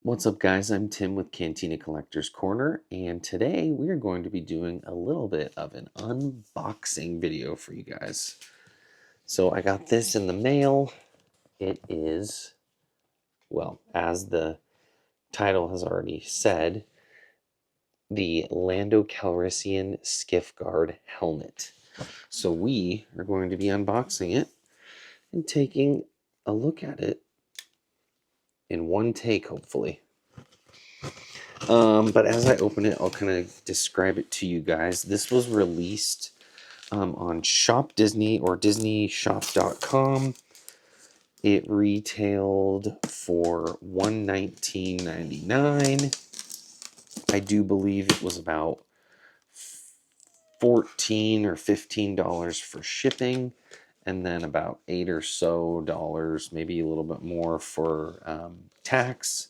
What's up, guys? I'm Tim with Cantina Collector's Corner, and today we are going to be doing a little bit of an unboxing video for you guys. So I got this in the mail. It is, well, as the title has already said, the Lando Calrissian Skiff Guard helmet. So we are going to be unboxing it and taking a look at it in one take, hopefully. But as I open it, I'll kind of describe it to you guys. This was released on Shop Disney or DisneyShop.com. It retailed for $119.99. I do believe it was about $14 or $15 for shipping, and then about $8 or so, maybe a little bit more for tax.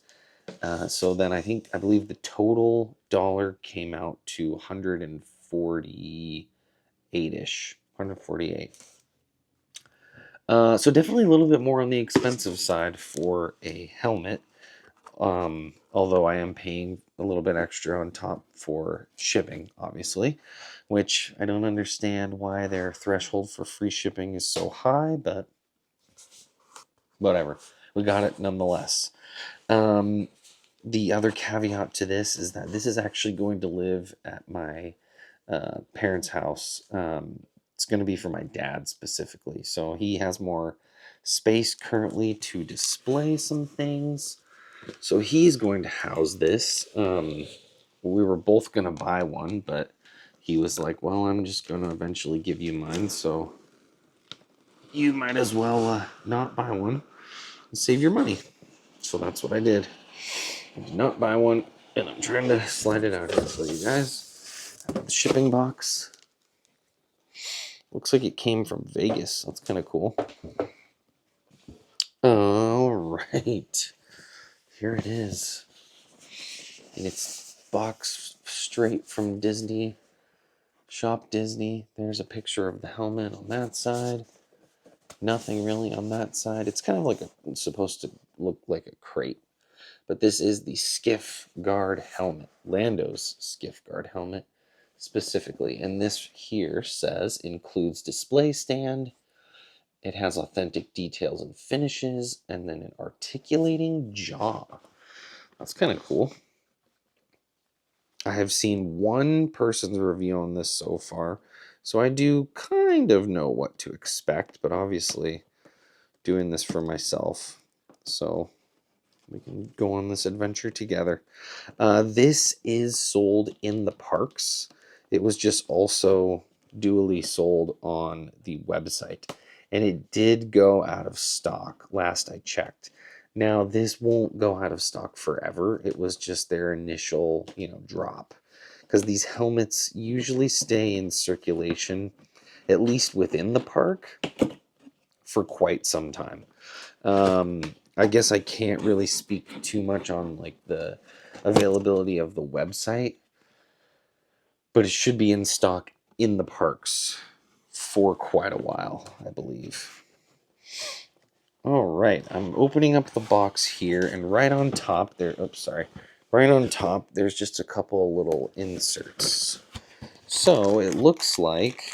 So then I believe the total dollar came out to 148-ish, 148. So definitely a little bit more on the expensive side for a helmet. Although I am paying a little bit extra on top for shipping, obviously, which I don't understand why their threshold for free shipping is so high, but whatever. We got it nonetheless. The other caveat to this is that this is actually going to live at my parents' house. It's going to be for my dad specifically. So he has more space currently to display some things. So he's going to house this. We were both going to buy one, but he was like, well, I'm just going to eventually give you mine. So you might as well not buy one and save your money. So that's what I did. I did not buy one, and I'm trying to slide it out here for you guys. The shipping box. Looks like it came from Vegas. That's kind of cool. All right. Here it is. And it's boxed straight from Disney. Shop Disney. There's a picture of the helmet on that side. Nothing really on that side. It's kind of like it's supposed to look like a crate. But this is the Skiff Guard helmet. Lando's Skiff Guard helmet specifically. And this here says includes display stand. It has authentic details and finishes, and then an articulating jaw. That's kind of cool. I have seen one person's review on this so far, so I do kind of know what to expect, but obviously doing this for myself, so we can go on this adventure together. This is sold in the parks. It was just also dually sold on the website, and it did go out of stock last I checked. Now, this won't go out of stock forever. It was just their initial, drop, because these helmets usually stay in circulation, at least within the park, for quite some time. I guess I can't really speak too much on like the availability of the website, but it should be in stock in the parks for quite a while, I believe. All right, I'm opening up the box here, and right on top there, right on top, there's just a couple little inserts. So it looks like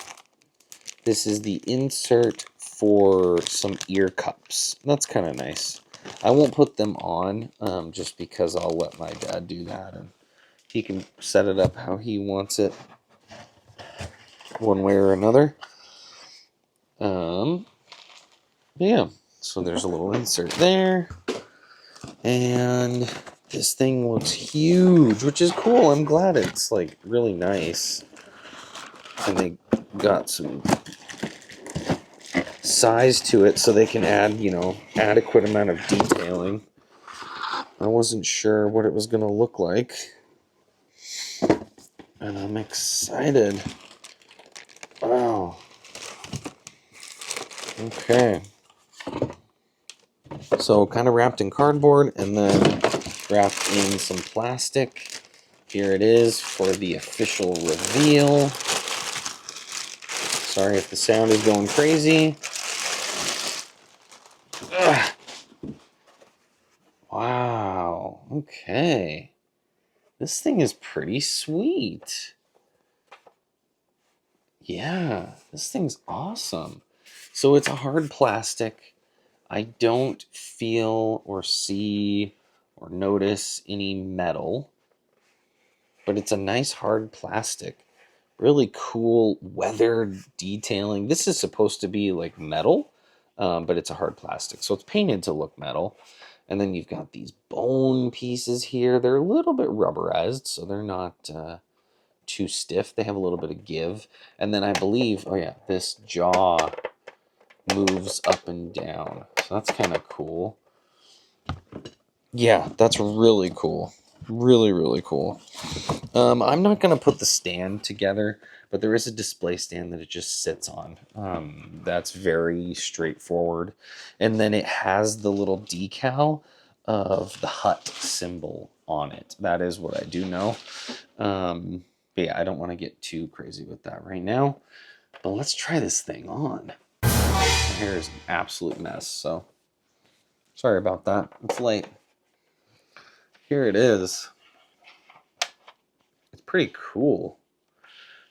this is the insert for some ear cups. That's kind of nice. I won't put them on just because I'll let my dad do that, and he can set it up how he wants it one way or another. Yeah, so there's a little insert there, and this thing looks huge, which is cool. I'm glad it's like really nice, and they got some size to it so they can add, adequate amount of detailing. I wasn't sure what it was going to look like, and I'm excited. Wow. Okay. So kind of wrapped in cardboard and then wrapped in some plastic. Here it is for the official reveal. Sorry if the sound is going crazy. Ugh. Wow. Okay. This thing is pretty sweet. Yeah, this thing's awesome. So it's a hard plastic. I don't feel or see or notice any metal, but it's a nice hard plastic. Really cool weathered detailing. This is supposed to be like metal, but it's a hard plastic. So it's painted to look metal. And then you've got these bone pieces here. They're a little bit rubberized, so they're not too stiff. They have a little bit of give. And then I believe, oh yeah, this jaw moves up and down. So that's kind of cool. Yeah, that's really cool. Really, really cool. I'm not going to put the stand together, but there is a display stand that it just sits on. That's very straightforward. And then it has the little decal of the hut symbol on it. That is what I do know. But yeah, I don't want to get too crazy with that right now. But let's try this thing on. My hair is an absolute mess, so sorry about that. It's late. Here it is. It's pretty cool.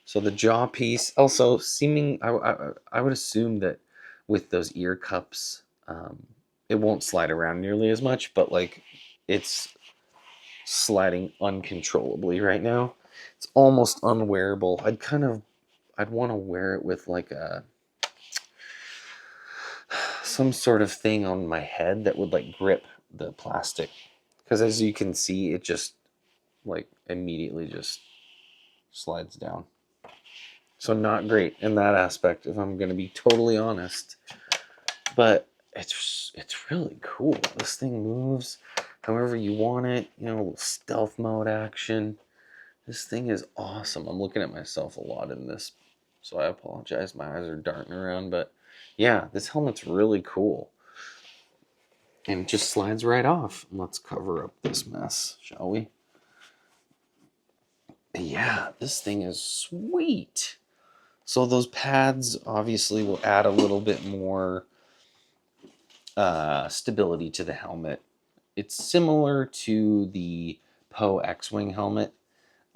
So the jaw piece, also seeming, I would assume that with those ear cups, it won't slide around nearly as much, but like it's sliding uncontrollably right now. It's almost unwearable. I'd want to wear it with like some sort of thing on my head that would like grip the plastic. Because as you can see, it just like immediately just slides down. So not great in that aspect, if I'm going to be totally honest. But it's really cool. This thing moves however you want it. You know, a little stealth mode action. This thing is awesome. I'm looking at myself a lot in this, so I apologize. My eyes are darting around, but yeah, this helmet's really cool. And it just slides right off. Let's cover up this mess, shall we? Yeah, this thing is sweet. So those pads obviously will add a little bit more stability to the helmet. It's similar to the Poe X-Wing helmet.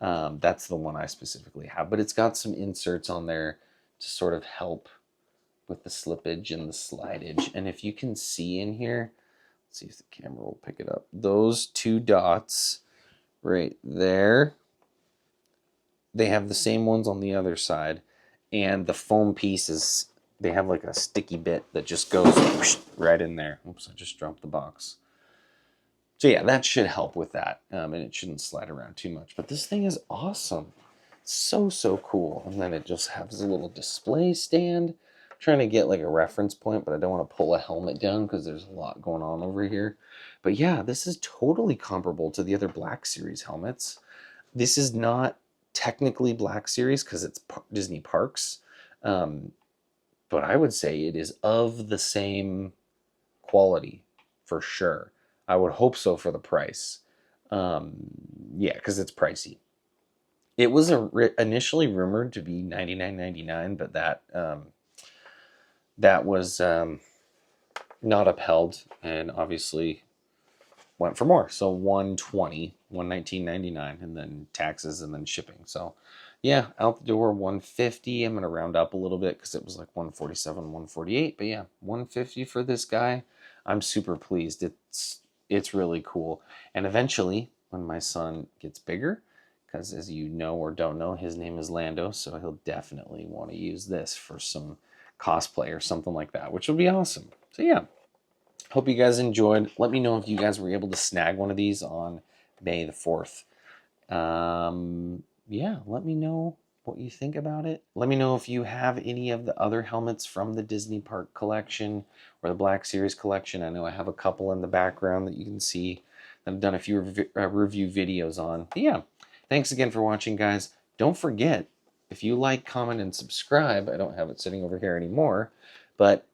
That's the one I specifically have, but it's got some inserts on there to sort of help with the slippage and the slidage. And if you can see in here, let's see if the camera will pick it up. Those two dots right there, they have the same ones on the other side. And the foam pieces, they have like a sticky bit that just goes whoosh, right in there. Oops, I just dropped the box. So yeah, that should help with that. And it shouldn't slide around too much. But this thing is awesome. So, so cool. And then it just has a little display stand. I'm trying to get like a reference point, but I don't want to pull a helmet down because there's a lot going on over here. But yeah, this is totally comparable to the other Black Series helmets. This is not technically Black Series because it's Disney Parks. But I would say it is of the same quality for sure. I would hope so for the price. Yeah, because it's pricey. It was initially rumored to be $99.99, but that was not upheld, and obviously went for more. So $120, $119.99, and then taxes and then shipping. So yeah, out the door $150. I'm gonna round up a little bit because it was like $147, $148. But yeah, $150 for this guy. I'm super pleased. It's really cool. And eventually, when my son gets bigger, because as you know or don't know, his name is Lando, so he'll definitely want to use this for some cosplay or something like that, which will be awesome. So yeah, hope you guys enjoyed. Let me know if you guys were able to snag one of these on May the 4th. Yeah, let me know what you think about it. Let me know if you have any of the other helmets from the Disney Park collection or the Black Series collection. I know I have a couple in the background that you can see that I've done a few review videos on. But yeah, thanks again for watching, guys. Don't forget, if you like, comment, and subscribe, I don't have it sitting over here anymore, but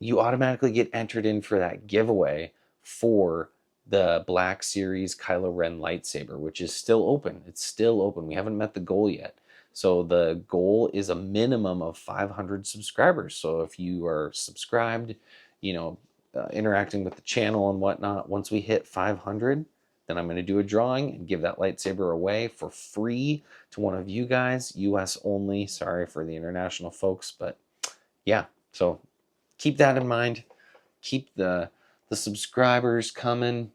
you automatically get entered in for that giveaway for the Black Series Kylo Ren lightsaber, which is still open. It's still open. We haven't met the goal yet. So the goal is a minimum of 500 subscribers. So if you are subscribed, you know, interacting with the channel and whatnot, once we hit 500, then I'm going to do a drawing and give that lightsaber away for free to one of you guys, US only. Sorry for the international folks, but yeah, so keep that in mind. Keep the subscribers coming.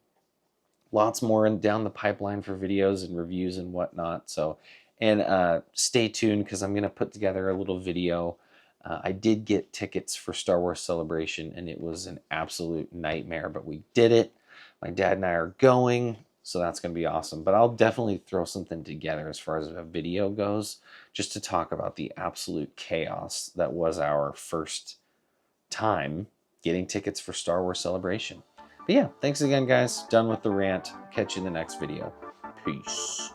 Lots more down the pipeline for videos and reviews and whatnot. So, and stay tuned because I'm going to put together a little video. I did get tickets for Star Wars Celebration, and it was an absolute nightmare, but we did it. My dad and I are going, so that's going to be awesome. But I'll definitely throw something together as far as a video goes, just to talk about the absolute chaos that was our first time getting tickets for Star Wars Celebration. But yeah, thanks again, guys. Done with the rant. Catch you in the next video. Peace.